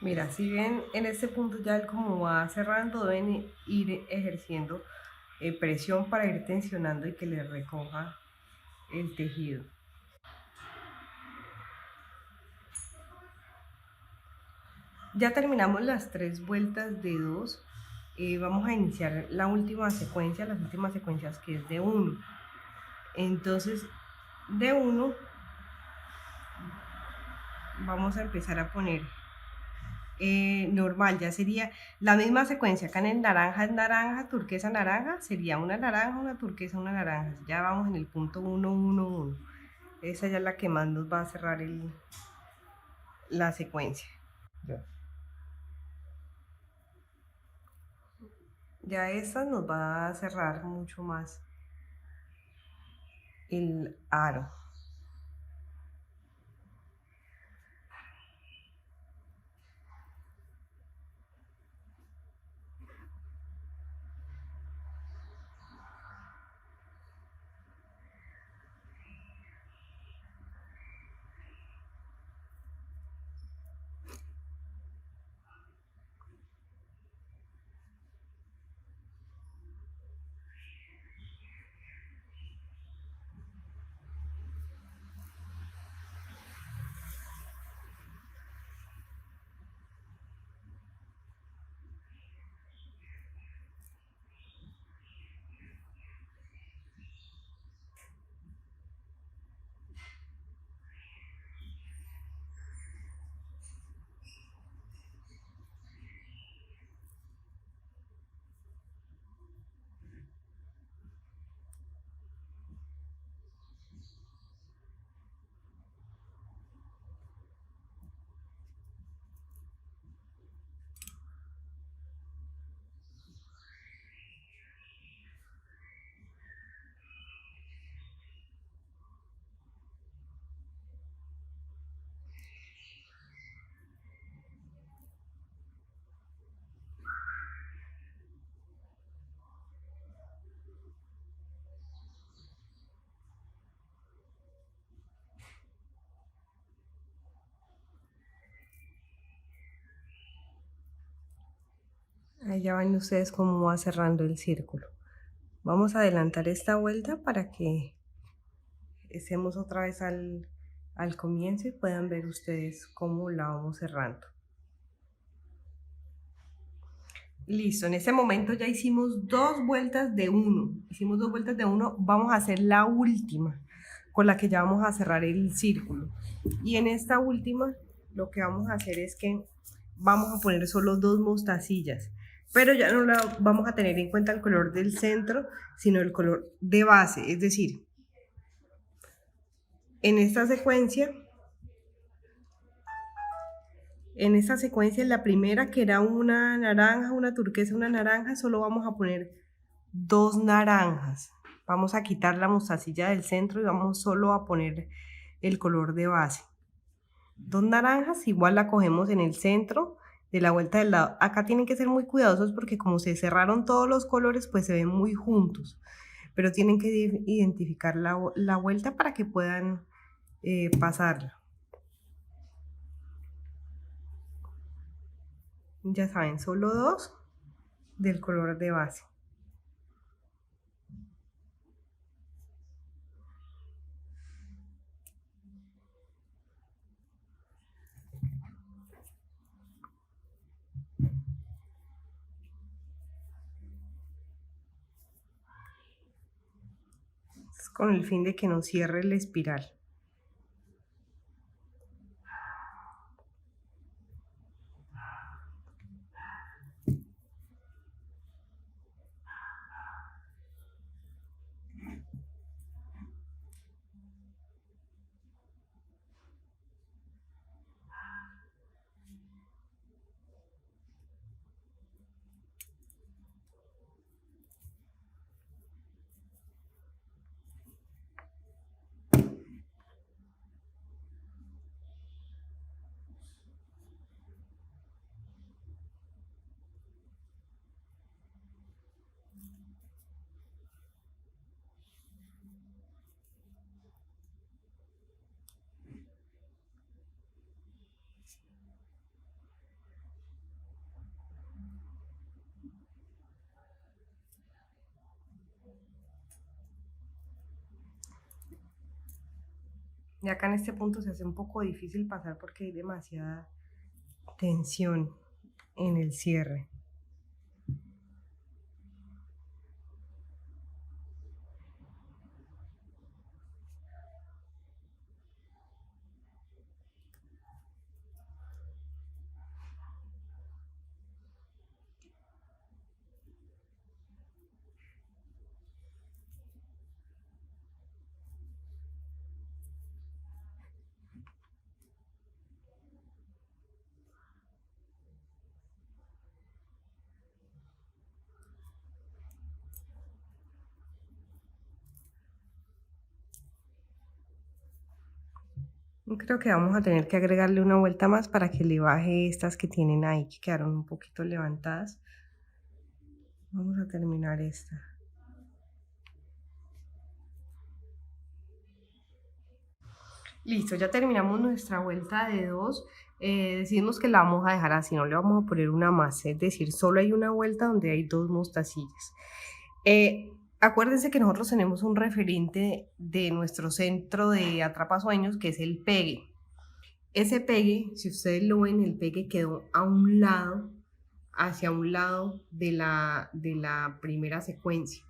Mira, si ven en este punto ya el como va cerrando, deben ir ejerciendo presión para ir tensionando y que le recoja el tejido. Ya terminamos las 3 vueltas de 2. Vamos a iniciar la última secuencia, las últimas secuencias que es de 1. Entonces, de 1 vamos a empezar a poner normal, ya sería la misma secuencia. Acá en el naranja es naranja, turquesa, naranja, sería una naranja, una turquesa, una naranja. Ya vamos en el punto 1, 1, 1. Esa ya es la que más nos va a cerrar la secuencia. Ya. Ya esta nos va a cerrar mucho más el aro. Ahí ya ven ustedes cómo va cerrando el círculo. Vamos a adelantar esta vuelta para que estemos otra vez al comienzo y puedan ver ustedes cómo la vamos cerrando. Listo, en este momento ya hicimos 2 vueltas de 1. Hicimos 2 vueltas de 1. Vamos a hacer la última con la que ya vamos a cerrar el círculo. Y en esta última lo que vamos a hacer es que vamos a poner solo 2 mostacillas. Pero ya no vamos a tener en cuenta el color del centro, sino el color de base. Es decir, en esta secuencia en la primera que era una naranja, una turquesa, una naranja, solo vamos a poner 2 naranjas. Vamos a quitar la mostacilla del centro y vamos solo a poner el color de base. 2 naranjas, igual la cogemos en el centro de la vuelta del lado. Acá tienen que ser muy cuidadosos porque como se cerraron todos los colores, pues se ven muy juntos. Pero tienen que identificar la vuelta para que puedan pasarla. Ya saben, solo 2 del color de base. Con el fin de que no cierre la espiral. Y acá en este punto se hace un poco difícil pasar porque hay demasiada tensión en el cierre. Creo que vamos a tener que agregarle una vuelta más para que le baje estas que tienen ahí, que quedaron un poquito levantadas. Vamos a terminar esta. Listo, ya terminamos nuestra vuelta de 2. Decidimos que la vamos a dejar así, no le vamos a poner una más, es decir, solo hay una vuelta donde hay 2 mostacillas. Acuérdense que nosotros tenemos un referente de nuestro centro de atrapasueños que es el pegue. Ese pegue, si ustedes lo ven, el pegue quedó a un lado, hacia un lado de la primera secuencia.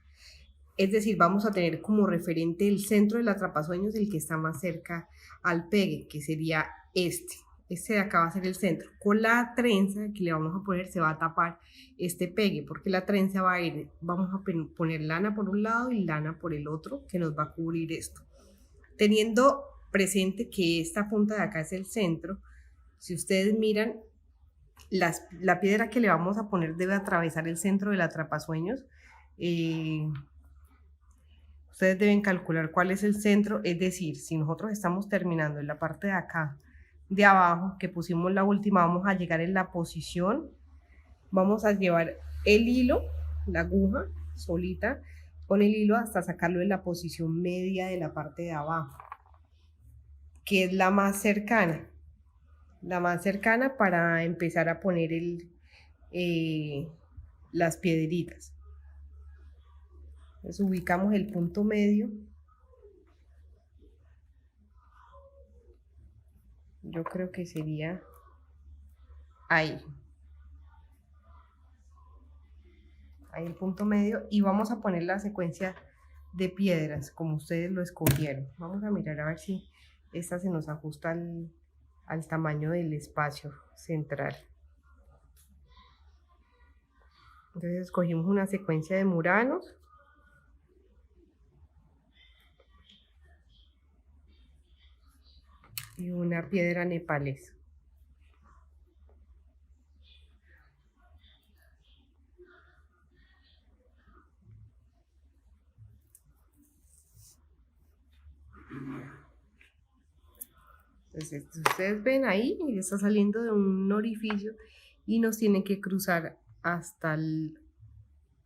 Es decir, vamos a tener como referente el centro del atrapasueños, el que está más cerca al pegue, que sería este. Este de acá va a ser el centro. Con la trenza que le vamos a poner se va a tapar este pegue, porque la trenza va a ir, vamos a poner lana por un lado y lana por el otro, que nos va a cubrir esto. Teniendo presente que esta punta de acá es el centro, si ustedes miran, la piedra que le vamos a poner debe atravesar el centro del atrapasueños. Ustedes deben calcular cuál es el centro, es decir, si nosotros estamos terminando en la parte de acá, de abajo, que pusimos la última, vamos a llegar en la posición, vamos a llevar el hilo, la aguja solita, con el hilo hasta sacarlo en la posición media de la parte de abajo, que es la más cercana para empezar a poner las piedritas. Entonces ubicamos el punto medio. Yo creo que sería ahí. Ahí el punto medio. Y vamos a poner la secuencia de piedras como ustedes lo escogieron. Vamos a mirar a ver si esta se nos ajusta al tamaño del espacio central. Entonces escogimos una secuencia de muranos. Y una piedra nepalesa. Entonces, ustedes ven ahí, está saliendo de un orificio y nos tiene que cruzar hasta el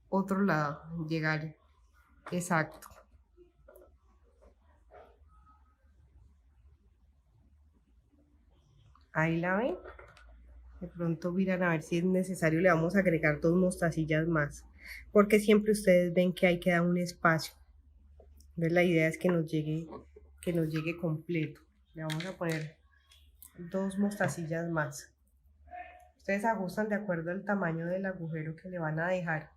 otro lado, llegar exacto. Ahí la ven. De pronto miran a ver si es necesario, le vamos a agregar 2 mostacillas más, porque siempre ustedes ven que ahí queda un espacio. Entonces la idea es que nos llegue completo. Le vamos a poner 2 mostacillas más. Ustedes ajustan de acuerdo al tamaño del agujero que le van a dejar.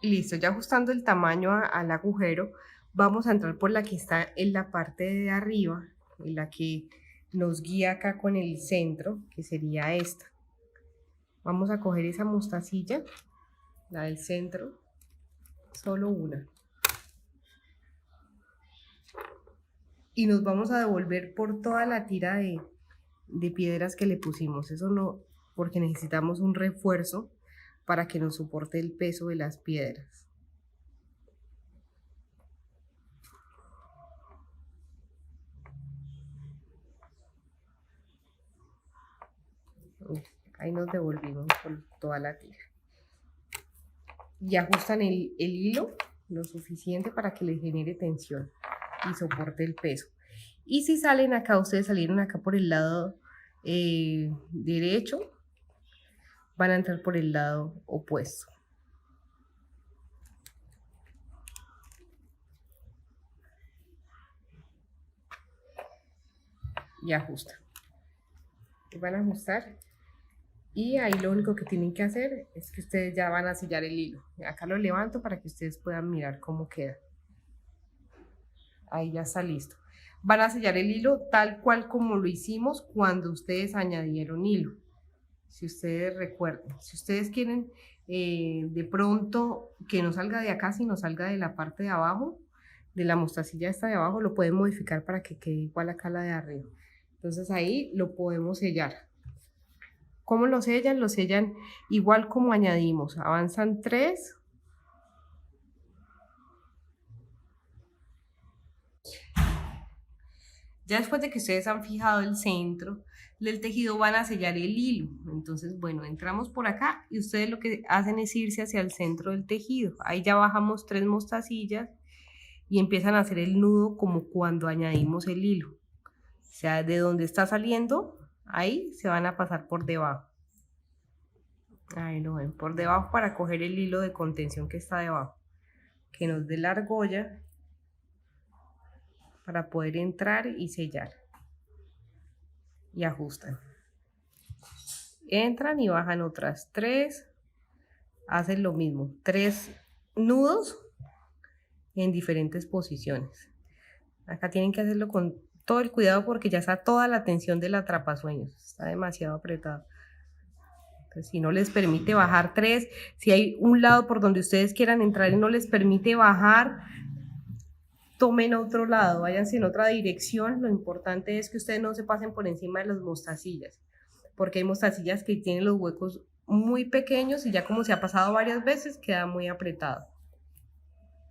Listo, ya ajustando el tamaño al agujero, vamos a entrar por la que está en la parte de arriba, en la que nos guía acá con el centro, que sería esta. Vamos a coger esa mostacilla, la del centro, solo una. Y nos vamos a devolver por toda la tira de piedras que le pusimos. Eso no, porque necesitamos un refuerzo para que nos soporte el peso de las piedras. Ahí nos devolvimos por toda la tira. Y ajustan el hilo lo suficiente para que les genere tensión y soporte el peso. Y si salen acá, ustedes salieron acá por el lado derecho, van a entrar por el lado opuesto. Y ajusta. Van a ajustar. Y ahí lo único que tienen que hacer es que ustedes ya van a sellar el hilo. Acá lo levanto para que ustedes puedan mirar cómo queda. Ahí ya está listo. Van a sellar el hilo tal cual como lo hicimos cuando ustedes añadieron hilo. Si ustedes recuerdan, si ustedes quieren de pronto que no salga de acá, sino salga de la parte de abajo, de la mostacilla esta de abajo, lo pueden modificar para que quede igual acá la de arriba. Entonces ahí lo podemos sellar. ¿Cómo lo sellan? Lo sellan igual como añadimos. Avanzan 3. Ya después de que ustedes han fijado el centro del tejido, van a sellar el hilo. Entonces, bueno, entramos por acá y ustedes lo que hacen es irse hacia el centro del tejido. Ahí ya bajamos 3 mostacillas y empiezan a hacer el nudo como cuando añadimos el hilo. O sea, de donde está saliendo, ahí se van a pasar por debajo. Ahí lo ven, por debajo para coger el hilo de contención que está debajo, que nos dé la argolla para poder entrar y sellar. Y ajustan. Entran y bajan otras 3. Hacen lo mismo, 3 nudos en diferentes posiciones. Acá tienen que hacerlo con todo el cuidado porque ya está toda la tensión del atrapasueños. Está demasiado apretado. Entonces, si no les permite bajar 3, si hay un lado por donde ustedes quieran entrar y no les permite bajar, tomen otro lado, váyanse en otra dirección. Lo importante es que ustedes no se pasen por encima de las mostacillas, porque hay mostacillas que tienen los huecos muy pequeños y ya como se ha pasado varias veces queda muy apretado.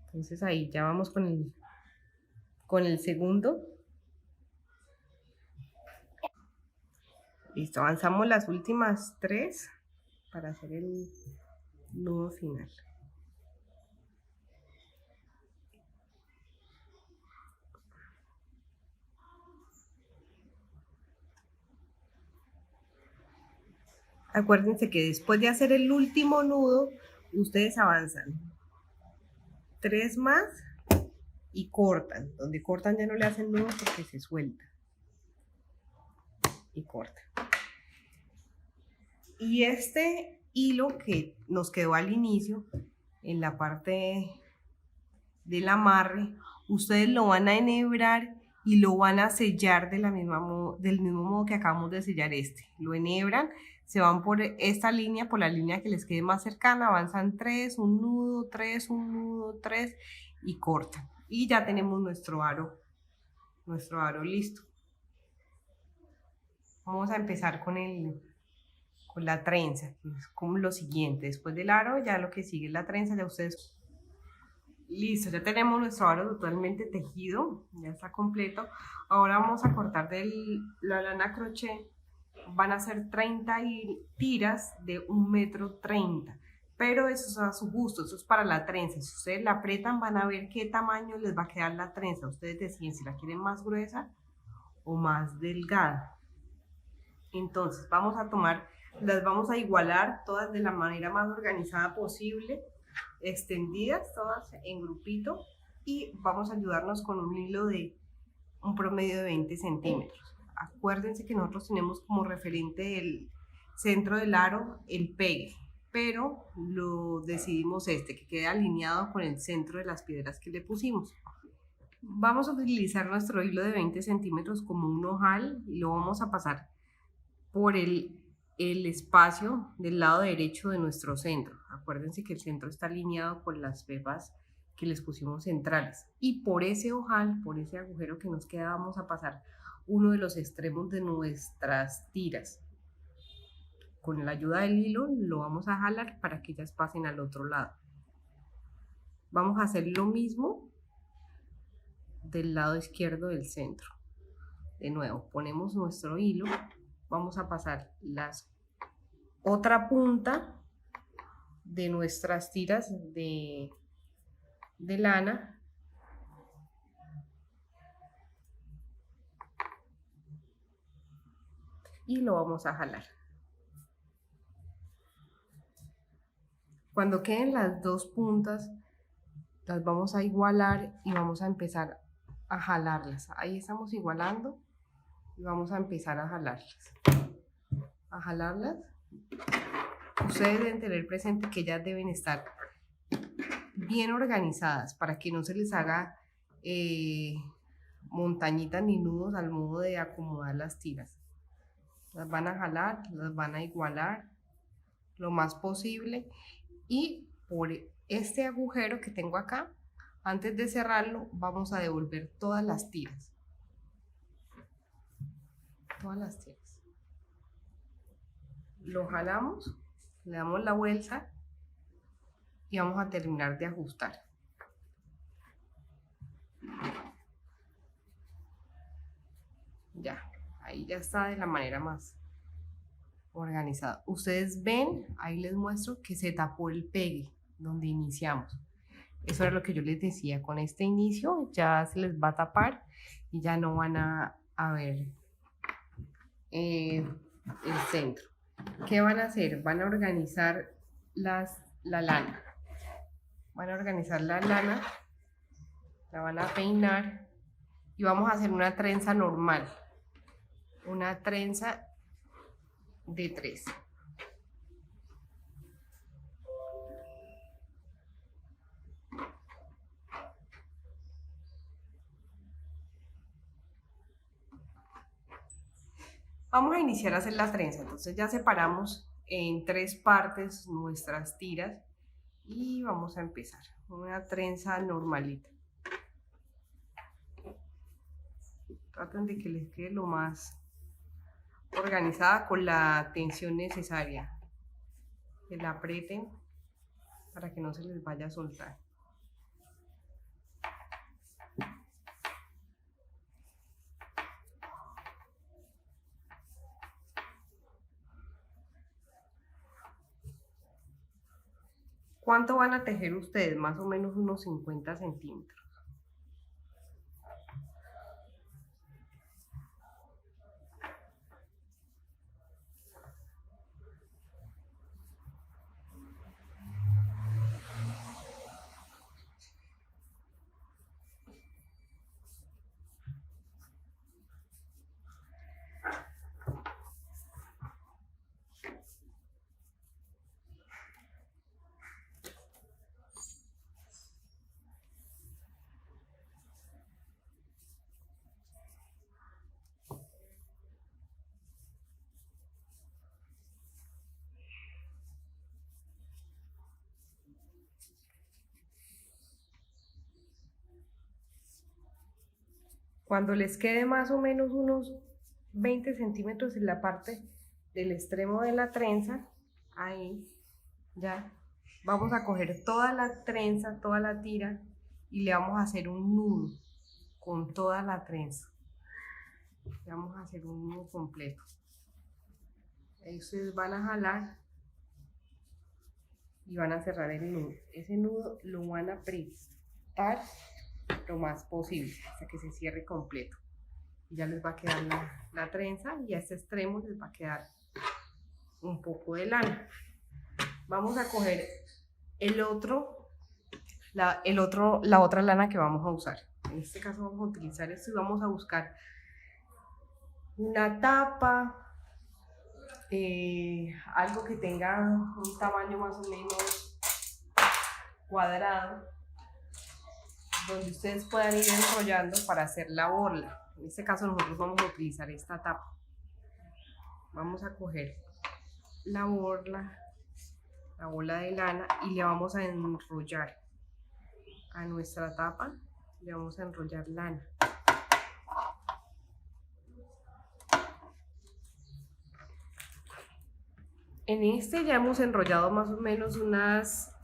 Entonces ahí ya vamos con el segundo. Listo, avanzamos las últimas 3 para hacer el nudo final. Acuérdense que después de hacer el último nudo, ustedes avanzan 3 más y cortan. Donde cortan ya no le hacen nudo porque se suelta. Y cortan. Y este hilo que nos quedó al inicio, en la parte del amarre, ustedes lo van a enhebrar y lo van a sellar del mismo modo que acabamos de sellar este. Lo enhebran, se van por esta línea, por la línea que les quede más cercana, avanzan 3, un nudo, 3, un nudo, 3 y cortan. Y ya tenemos nuestro aro listo. Vamos a empezar con la trenza, que es como lo siguiente. Después del aro, ya lo que sigue es la trenza, ya ustedes... Listo, ya tenemos nuestro aro totalmente tejido, ya está completo. Ahora vamos a cortar de la lana crochet. Van a ser 30 tiras de 1,30 m, pero eso es a su gusto, eso es para la trenza. Si ustedes la aprietan, van a ver qué tamaño les va a quedar la trenza. Ustedes deciden si la quieren más gruesa o más delgada. Entonces vamos a tomar, las vamos a igualar todas de la manera más organizada posible, extendidas todas en grupito, y vamos a ayudarnos con un hilo de un promedio de 20 centímetros. Acuérdense que nosotros tenemos como referente el centro del aro el pegue, pero lo decidimos que quede alineado con el centro de las piedras que le pusimos. Vamos a utilizar nuestro hilo de 20 centímetros como un ojal y lo vamos a pasar por el espacio del lado derecho de nuestro centro. Acuérdense que el centro está alineado con las pepas que les pusimos centrales, y por ese ojal, por ese agujero que nos queda, vamos a pasar uno de los extremos de nuestras tiras. Con la ayuda del hilo lo vamos a jalar para que ellas pasen al otro lado. Vamos a hacer lo mismo del lado izquierdo del centro. De nuevo, ponemos nuestro hilo, vamos a pasar otra punta de nuestras tiras de lana y lo vamos a jalar. Cuando queden las dos puntas, las vamos a igualar y vamos a empezar a jalarlas. Ahí estamos igualando y vamos a empezar a jalarlas. A jalarlas. Ustedes deben tener presente que ellas deben estar bien organizadas para que no se les haga montañitas ni nudos al modo de acomodar las tiras. Las van a jalar, las van a igualar lo más posible y por este agujero que tengo acá, antes de cerrarlo, vamos a devolver todas las tiras. Todas las tiras. Lo jalamos, le damos la vuelta y vamos a terminar de ajustar. Ya, ahí ya está de la manera más organizada. Ustedes ven, ahí les muestro que se tapó el pegue donde iniciamos. Eso era lo que yo les decía, con este inicio ya se les va a tapar y ya no van a ver el centro. ¿Qué van a hacer? Van a organizar la lana. Van a organizar la lana, la van a peinar y vamos a hacer una trenza normal. Una trenza de 3. Vamos a iniciar a hacer la trenza. Entonces ya separamos en 3 partes nuestras tiras y vamos a empezar una trenza normalita. Traten de que les quede lo más organizada con la tensión necesaria. Que la aprieten para que no se les vaya a soltar. ¿Cuánto van a tejer ustedes? Más o menos unos 50 centímetros. Cuando les quede más o menos unos 20 centímetros en la parte del extremo de la trenza, ahí ya vamos a coger toda la trenza, toda la tira y le vamos a hacer un nudo con toda la trenza. Le vamos a hacer un nudo completo. Ahí ustedes van a jalar y van a cerrar el nudo. Ese nudo lo van a apretar lo más posible hasta que se cierre completo y ya les va a quedar la trenza y a este extremo les va a quedar un poco de lana. Vamos a coger la otra lana que vamos a usar. En este caso vamos a utilizar esto y vamos a buscar una tapa, algo que tenga un tamaño más o menos cuadrado, donde ustedes puedan ir enrollando para hacer la borla. En este caso nosotros vamos a utilizar esta tapa. Vamos a coger la bola de lana y le vamos a enrollar a nuestra tapa, le vamos a enrollar lana. En este ya hemos enrollado más o menos unas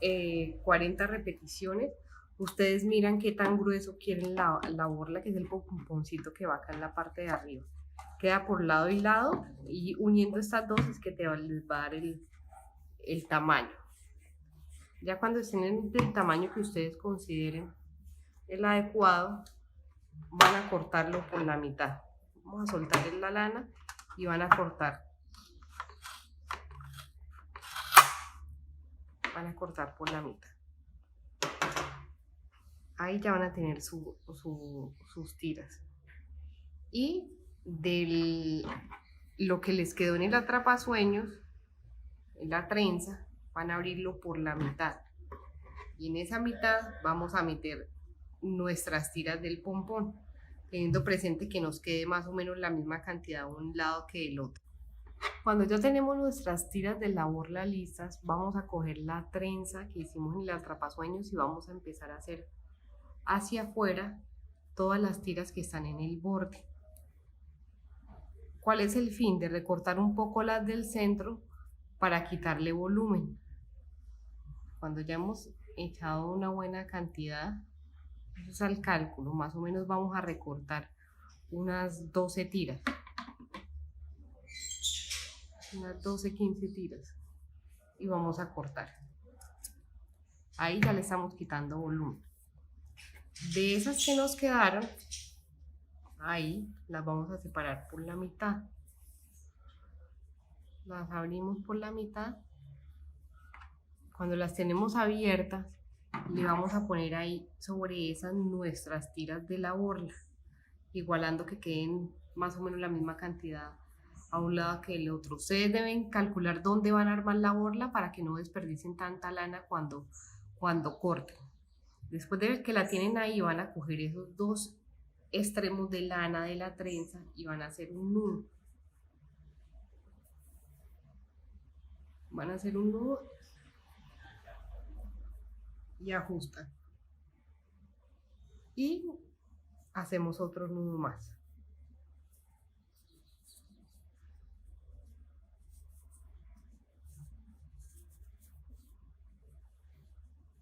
40 repeticiones. Ustedes miran qué tan grueso quieren la borla, que es el pomponcito que va acá en la parte de arriba. Queda por lado y lado y uniendo estas dos es que les va a dar el tamaño. Ya cuando estén en el tamaño que ustedes consideren el adecuado, van a cortarlo por la mitad. Vamos a soltar la lana y van a cortar van a cortar por la mitad. Ahí ya van a tener sus tiras. Y lo que les quedó en el atrapasueños, en la trenza, van a abrirlo por la mitad. Y en esa mitad vamos a meter nuestras tiras del pompón, teniendo presente que nos quede más o menos la misma cantidad de un lado que del otro. Cuando ya tenemos nuestras tiras de la borla listas, vamos a coger la trenza que hicimos en el atrapasueños y vamos a empezar a hacer hacia afuera todas las tiras que están en el borde. ¿Cuál es el fin? De recortar un poco las del centro para quitarle volumen. Cuando ya hemos echado una buena cantidad, eso es al cálculo, más o menos vamos a recortar unas 12 tiras. Unas 12, 15 tiras. Y vamos a cortar. Ahí ya le estamos quitando volumen. De esas que nos quedaron, ahí las vamos a separar por la mitad. Las abrimos por la mitad. Cuando las tenemos abiertas, le vamos a poner ahí sobre esas nuestras tiras de la borla, igualando que queden más o menos la misma cantidad a un lado que el otro. Ustedes deben calcular dónde van a armar la borla para que no desperdicien tanta lana cuando corten. Después de ver que la tienen ahí, van a coger esos dos extremos de lana de la trenza y van a hacer un nudo. Van a hacer un nudo y ajustan. Y hacemos otro nudo más.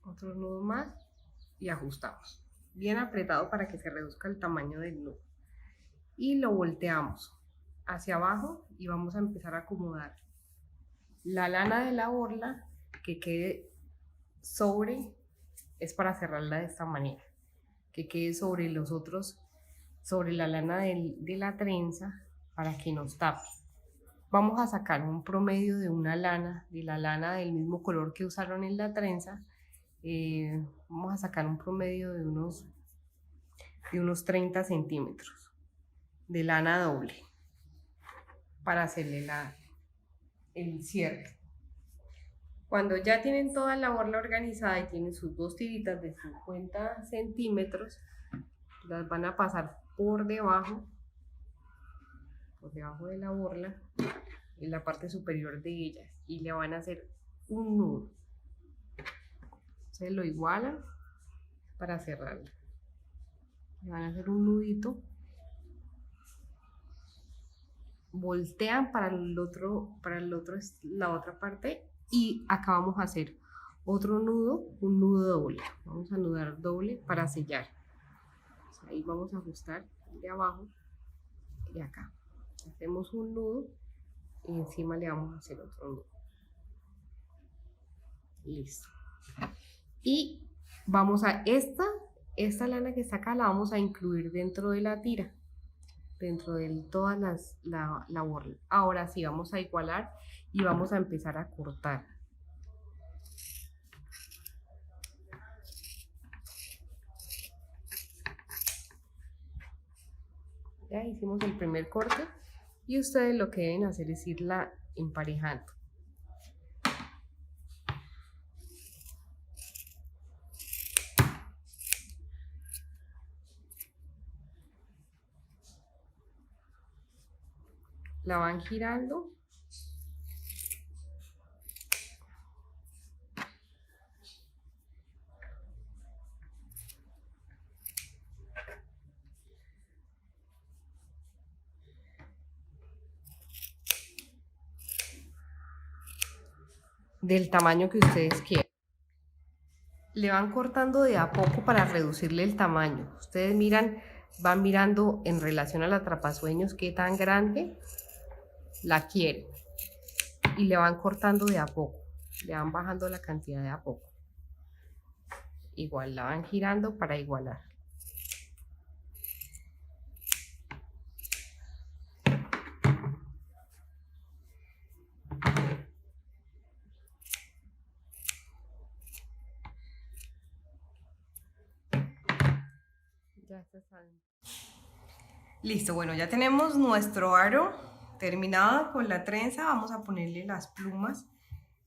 Otro nudo más y ajustamos. Bien apretado para que se reduzca el tamaño del nudo. Y lo volteamos hacia abajo y vamos a empezar a acomodar la lana de la borla que quede sobre, es para cerrarla de esta manera, que quede sobre los otros, sobre la lana de la trenza para que nos tape. Vamos a sacar un promedio de una lana, de la lana del mismo color que usaron en la trenza. Vamos a sacar un promedio de unos 30 centímetros de lana doble para hacerle el cierre. Cuando ya tienen toda la borla organizada y tienen sus dos tiritas de 50 centímetros, las van a pasar por debajo de la borla, en la parte superior de ellas, y le van a hacer un nudo. Se lo igualan para cerrarla. Le van a hacer un nudito, voltean para la otra parte y acá vamos a hacer otro nudo, un nudo doble. Vamos a nudar doble para sellar. Ahí vamos a ajustar de abajo y acá. Hacemos un nudo y encima le vamos a hacer otro nudo. Listo. Y vamos a esta lana que está acá la vamos a incluir dentro de la tira, dentro de todas la borla. Ahora sí vamos a igualar y vamos a empezar a cortar. Ya hicimos el primer corte y ustedes lo que deben hacer es irla emparejando. La van girando. Del tamaño que ustedes quieran. Le van cortando de a poco para reducirle el tamaño. Ustedes van mirando en relación al atrapasueños qué tan grande la quieren. Y le van cortando de a poco. Le van bajando la cantidad de a poco. Igual la van girando para igualar. Ya está saliendo. Listo, bueno, ya tenemos nuestro aro terminado con la trenza. Vamos a ponerle las plumas.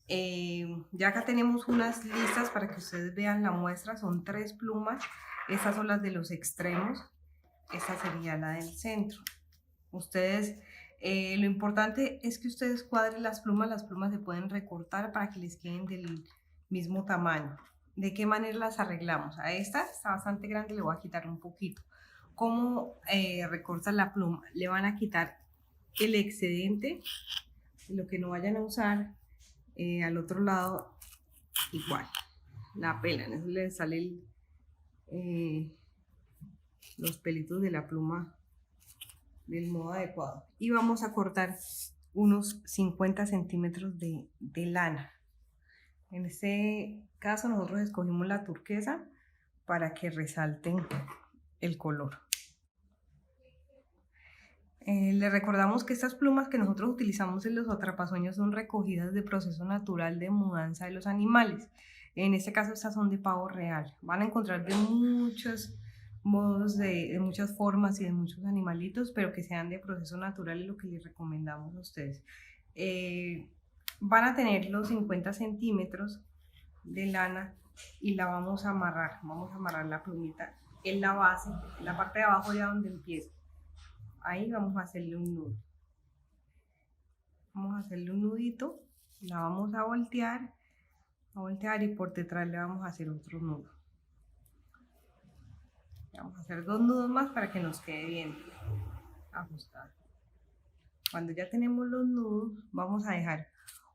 Ya acá tenemos unas listas para que ustedes vean la muestra. Son 3 plumas. Estas son las de los extremos. Esta sería la del centro. Ustedes, lo importante es que ustedes cuadren las plumas se pueden recortar para que les queden del mismo tamaño. ¿De qué manera las arreglamos? A esta está bastante grande, le voy a quitar un poquito. ¿Cómo recortan la pluma? Le van a quitar el excedente, lo que no vayan a usar, al otro lado igual, la pelan, eso le sale los pelitos de la pluma del modo adecuado. Y vamos a cortar unos 50 centímetros de lana. En este caso nosotros escogimos la turquesa para que resalten el color. Le recordamos que estas plumas que nosotros utilizamos en los atrapasueños son recogidas de proceso natural de mudanza de los animales. En este caso estas son de pavo real. Van a encontrar de muchos modos, de muchas formas y de muchos animalitos, pero que sean de proceso natural es lo que les recomendamos a ustedes. Van a tener los 50 centímetros de lana y la vamos a amarrar. Vamos a amarrar la plumita en la base, en la parte de abajo ya donde empieza. Ahí vamos a hacerle un nudo. Vamos a hacerle un nudito, la vamos a voltear y por detrás le vamos a hacer otro nudo. Vamos a hacer 2 nudos más para que nos quede bien ajustado. Cuando ya tenemos los nudos, vamos a dejar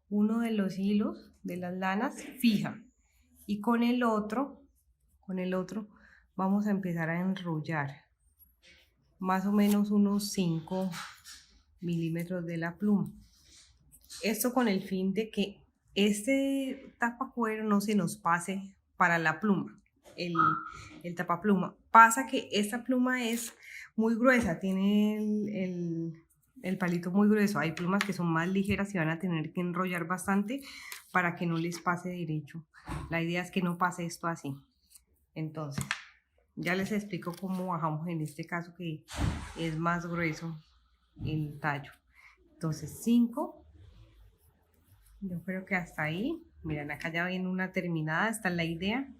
uno de los hilos de las lanas fija y con el otro vamos a empezar a enrollar más o menos unos 5 milímetros de la pluma. Esto con el fin de que este tapacuero no se nos pase para la pluma, el tapapluma. Pasa que esta pluma es muy gruesa, tiene el palito muy grueso. Hay plumas que son más ligeras y van a tener que enrollar bastante para que no les pase derecho. La idea es que no pase esto así. Entonces, ya les explico cómo bajamos en este caso que es más grueso el tallo. Entonces 5, yo creo que hasta ahí. Miren, acá ya viene una terminada. Esta es la idea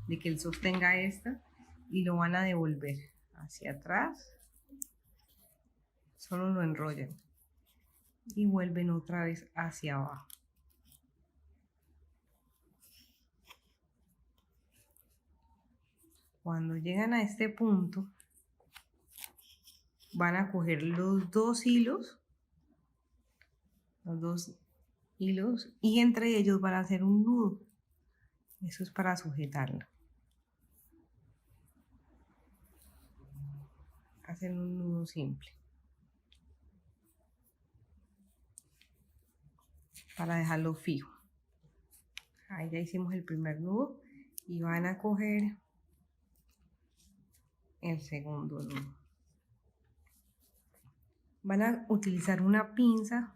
de que él sostenga esta y lo van a devolver hacia atrás. Solo lo enrollan y vuelven otra vez hacia abajo. Cuando llegan a este punto, van a coger los 2 hilos, y entre ellos van a hacer un nudo. Eso es para sujetarlo. Hacen un nudo simple para dejarlo fijo. Ahí ya hicimos el primer nudo y van a coger el segundo nudo. Van a utilizar una pinza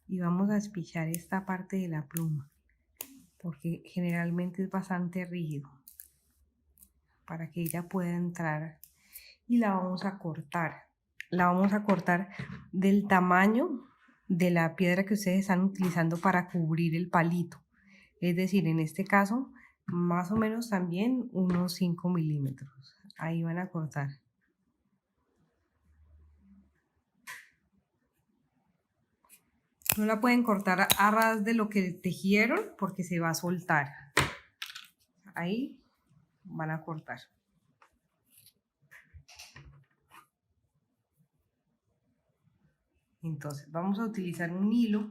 y vamos a espichar esta parte de la pluma porque generalmente es bastante rígido, para que ella pueda entrar, y la vamos a cortar. La vamos a cortar del tamaño de la piedra que ustedes están utilizando para cubrir el palito. Es decir, en este caso, más o menos también unos 5 milímetros. Ahí van a cortar. No la pueden cortar a ras de lo que tejieron porque se va a soltar. Ahí van a cortar. Entonces vamos a utilizar un hilo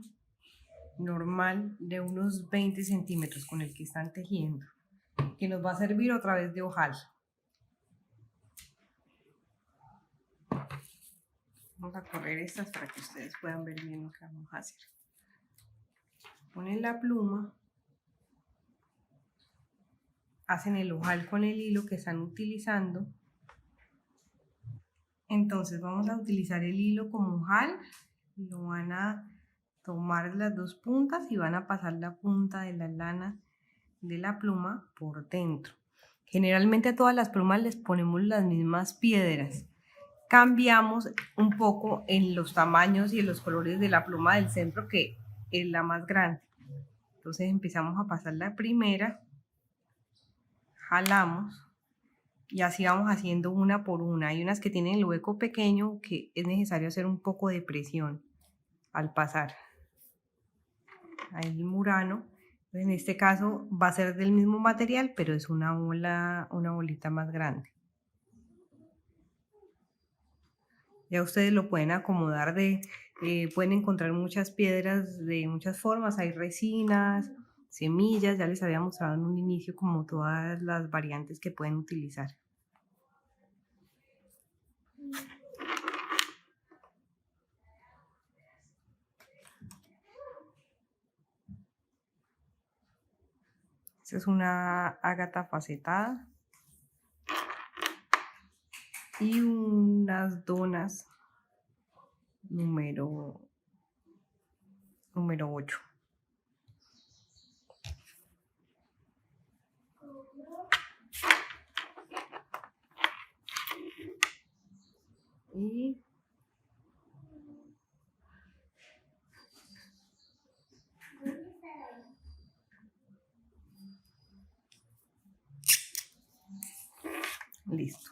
normal de unos 20 centímetros con el que están tejiendo, que nos va a servir otra vez de ojal. Vamos a correr estas para que ustedes puedan ver bien lo que vamos a hacer. Ponen la pluma, hacen el ojal con el hilo que están utilizando. Entonces vamos a utilizar el hilo como ojal, lo van a tomar las 2 puntas y van a pasar la punta de la lana de la pluma por dentro. Generalmente a todas las plumas les ponemos las mismas piedras. Cambiamos un poco en los tamaños y en los colores de la pluma del centro, que es la más grande. Entonces empezamos a pasar la primera, jalamos y así vamos haciendo una por una. Hay unas que tienen el hueco pequeño que es necesario hacer un poco de presión al pasar. Ahí el murano. En este caso va a ser del mismo material, pero es una bolita más grande. Ya ustedes lo pueden acomodar pueden encontrar muchas piedras de muchas formas. Hay resinas, semillas, ya les había mostrado en un inicio como todas las variantes que pueden utilizar. Esta es una ágata facetada y unas donas número 8. Y listo.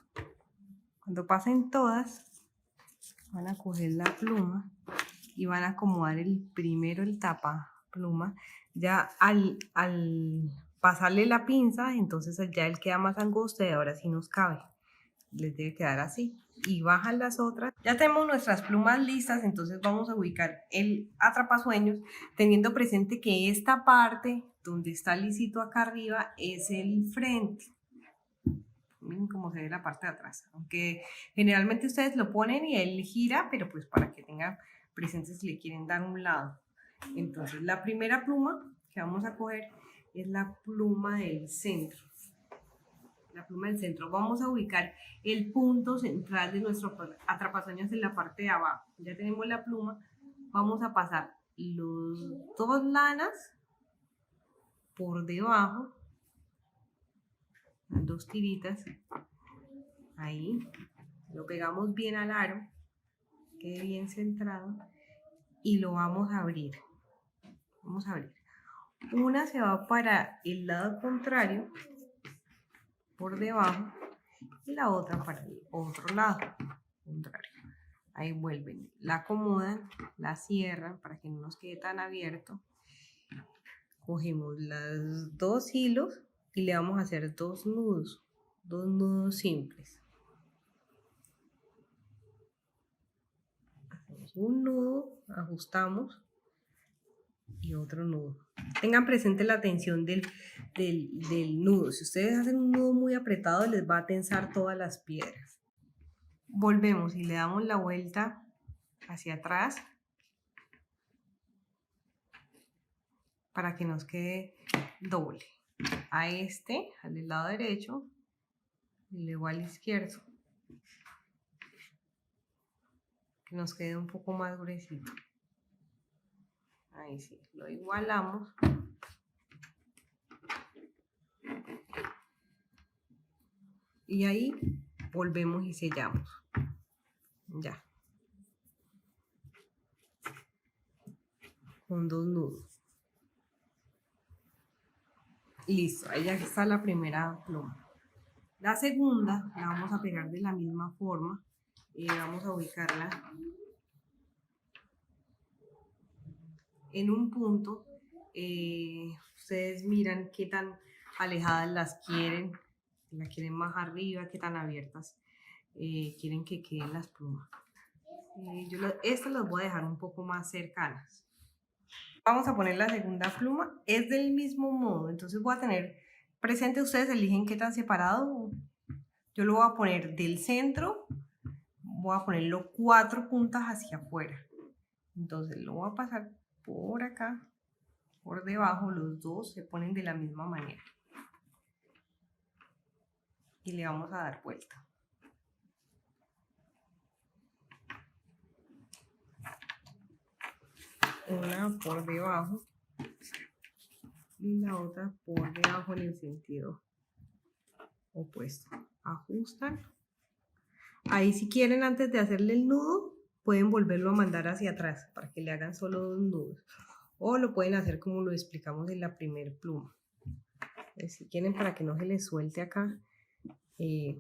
Cuando pasen todas, van a coger la pluma y van a acomodar primero el tapa pluma. Ya al pasarle la pinza, entonces ya él queda más angosto y ahora sí nos cabe. Les debe quedar así. Y bajan las otras. Ya tenemos nuestras plumas listas, entonces vamos a ubicar el atrapasueños, teniendo presente que esta parte donde está lisito acá arriba es el frente. Miren cómo se ve la parte de atrás, aunque generalmente ustedes lo ponen y él gira, pero pues para que tengan presente si le quieren dar un lado. Entonces la primera pluma que vamos a coger es la pluma del centro. La pluma del centro, vamos a ubicar el punto central de nuestro atrapasueños en la parte de abajo. Ya tenemos la pluma, vamos a pasar los dos lanas por debajo, las dos tiritas, ahí, lo pegamos bien al aro, quede bien centrado y lo vamos a abrir. Vamos a abrir. Una se va para el lado contrario, por debajo, y la otra para el otro lado contrario. Ahí vuelven, la acomodan, la cierran para que no nos quede tan abierto. Cogemos los dos hilos y le vamos a hacer dos nudos simples. Hacemos un nudo, ajustamos y otro nudo. Tengan presente la tensión del nudo. Si ustedes hacen un nudo muy apretado, les va a tensar todas las piedras. Volvemos y le damos la vuelta hacia atrás para que nos quede doble. A este, al lado derecho, y luego al izquierdo, que nos quede un poco más gruesito. Ahí sí, lo igualamos. Y ahí volvemos y sellamos. Ya. Con dos nudos. Listo, ahí ya está la primera pluma. La segunda la vamos a pegar de la misma forma. Vamos a ubicarla en un punto. Ustedes miran qué tan alejadas las quieren. La quieren más arriba, qué tan abiertas quieren que queden las plumas. Estas las voy a dejar un poco más cercanas. Vamos a poner la segunda pluma, es del mismo modo, entonces voy a tener presente, ustedes eligen qué tan separado. Yo lo voy a poner del centro, voy a ponerlo 4 puntas hacia afuera. Entonces lo voy a pasar por acá, por debajo, los dos se ponen de la misma manera. Y le vamos a dar vuelta. Una por debajo y la otra por debajo en el sentido opuesto. Ajustan. Ahí si quieren, antes de hacerle el nudo, pueden volverlo a mandar hacia atrás para que le hagan solo 2 nudos. O lo pueden hacer como lo explicamos en la primera pluma. Si quieren, para que no se les suelte acá, le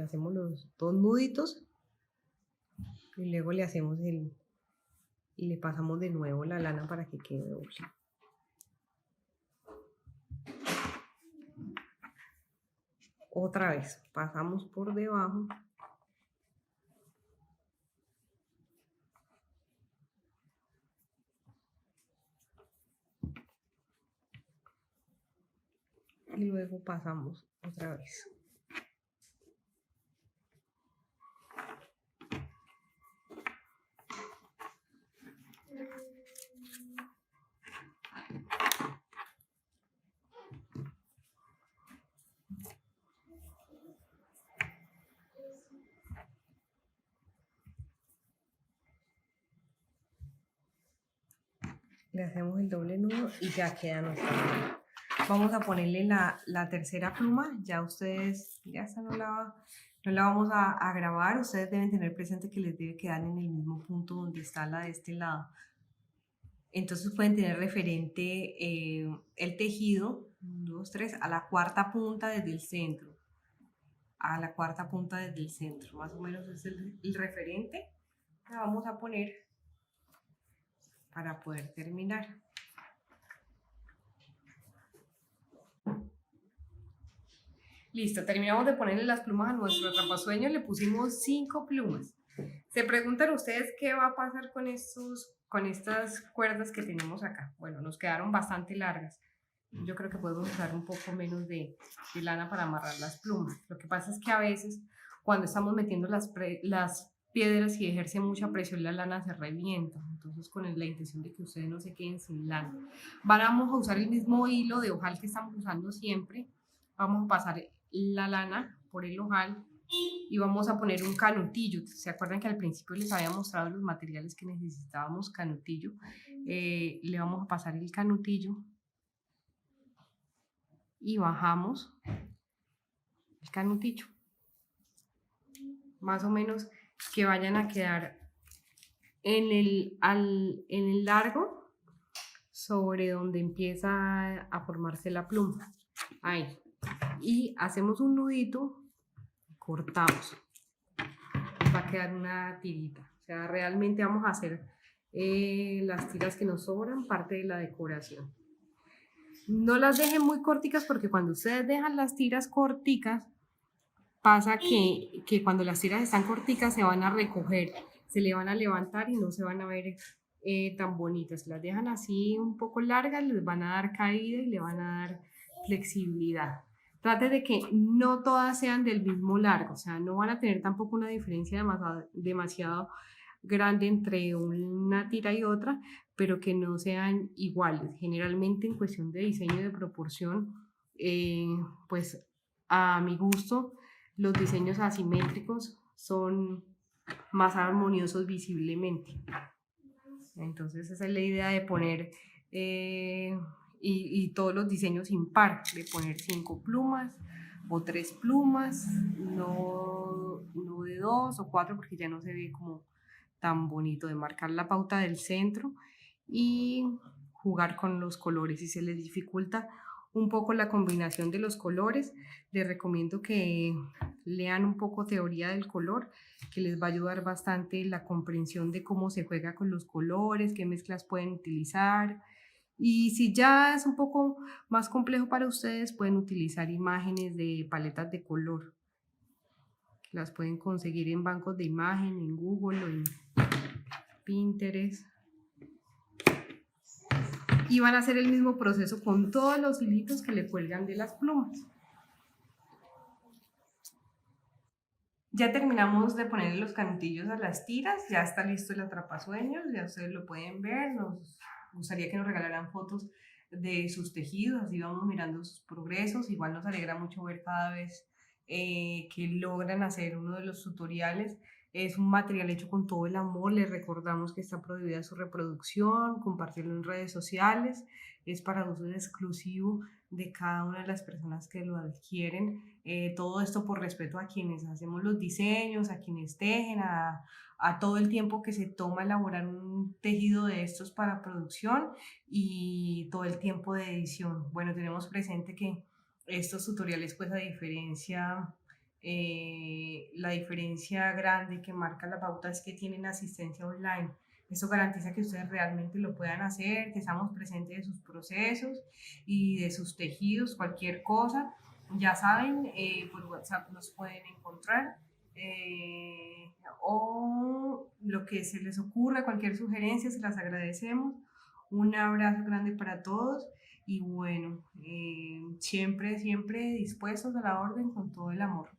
hacemos los 2 nuditos y luego le hacemos y le pasamos de nuevo la lana para que quede doble. Otra vez, pasamos por debajo. Y luego pasamos otra vez. Le hacemos el doble nudo y ya queda nuestra pluma. Vamos a ponerle la tercera pluma. Ya ustedes, ya esta no la vamos a grabar. Ustedes deben tener presente que les debe quedar en el mismo punto donde está la de este lado. Entonces pueden tener referente el tejido, 1, 2, 3, a la cuarta punta desde el centro. A la cuarta punta desde el centro. Más o menos es el referente. La vamos a poner para poder terminar. Listo, terminamos de ponerle las plumas a nuestro atrapasueños, le pusimos 5 plumas. Se preguntan ustedes qué va a pasar con estas cuerdas que tenemos acá. Bueno, nos quedaron bastante largas. Yo creo que podemos usar un poco menos de lana para amarrar las plumas. Lo que pasa es que a veces cuando estamos metiendo las piedras y ejerce mucha presión, la lana se revienta. Entonces, con la intención de que ustedes no se queden sin lana. Vamos a usar el mismo hilo de ojal que estamos usando siempre. Vamos a pasar la lana por el ojal y vamos a poner un canutillo. ¿Se acuerdan que al principio les había mostrado los materiales que necesitábamos? Canutillo. Le vamos a pasar el canutillo y bajamos el canutillo. Más o menos que vayan a quedar en el largo sobre donde empieza a formarse la pluma. Ahí. Y hacemos un nudito, cortamos. Va a quedar una tirita. O sea, realmente vamos a hacer las tiras que nos sobran, parte de la decoración. No las dejen muy corticas porque cuando ustedes dejan las tiras corticas, pasa que cuando las tiras están corticas se van a recoger, se le van a levantar y no se van a ver tan bonitas. Si las dejan así un poco largas, les van a dar caída y le van a dar flexibilidad. Trate de que no todas sean del mismo largo, o sea, no van a tener tampoco una diferencia demasiado grande entre una tira y otra, pero que no sean iguales. Generalmente en cuestión de diseño de proporción, pues a mi gusto, los diseños asimétricos son más armoniosos visiblemente. Entonces esa es la idea de poner y todos los diseños impar, de poner 5 plumas o 3 plumas, no de 2 o 4 porque ya no se ve como tan bonito, de marcar la pauta del centro y jugar con los colores. Si se les dificulta un poco la combinación de los colores, les recomiendo que lean un poco teoría del color, que les va a ayudar bastante la comprensión de cómo se juega con los colores, qué mezclas pueden utilizar. Y si ya es un poco más complejo para ustedes, pueden utilizar imágenes de paletas de color. Las pueden conseguir en bancos de imagen, en Google o en Pinterest. Y van a hacer el mismo proceso con todos los hilitos que le cuelgan de las plumas. Ya terminamos de ponerle los canutillos a las tiras, ya está listo el atrapasueños, ya ustedes lo pueden ver. Nos gustaría que nos regalaran fotos de sus tejidos, así vamos mirando sus progresos. Igual nos alegra mucho ver cada vez que logran hacer uno de los tutoriales. Es un material hecho con todo el amor. Les recordamos que está prohibida su reproducción, compartirlo en redes sociales. es para uso exclusivo de cada una de las personas que lo adquieren. Todo esto por respeto a quienes hacemos los diseños, a quienes tejen, a todo el tiempo que se toma elaborar un tejido de estos para producción y todo el tiempo de edición. Bueno, tenemos presente que estos tutoriales, pues la diferencia grande que marca la pauta es que tienen asistencia online. Esto garantiza que ustedes realmente lo puedan hacer, que estamos presentes de sus procesos y de sus tejidos, cualquier cosa. Ya saben, por WhatsApp nos pueden encontrar. O lo que se les ocurra, cualquier sugerencia, se las agradecemos. Un abrazo grande para todos y bueno, siempre, siempre dispuestos a la orden con todo el amor.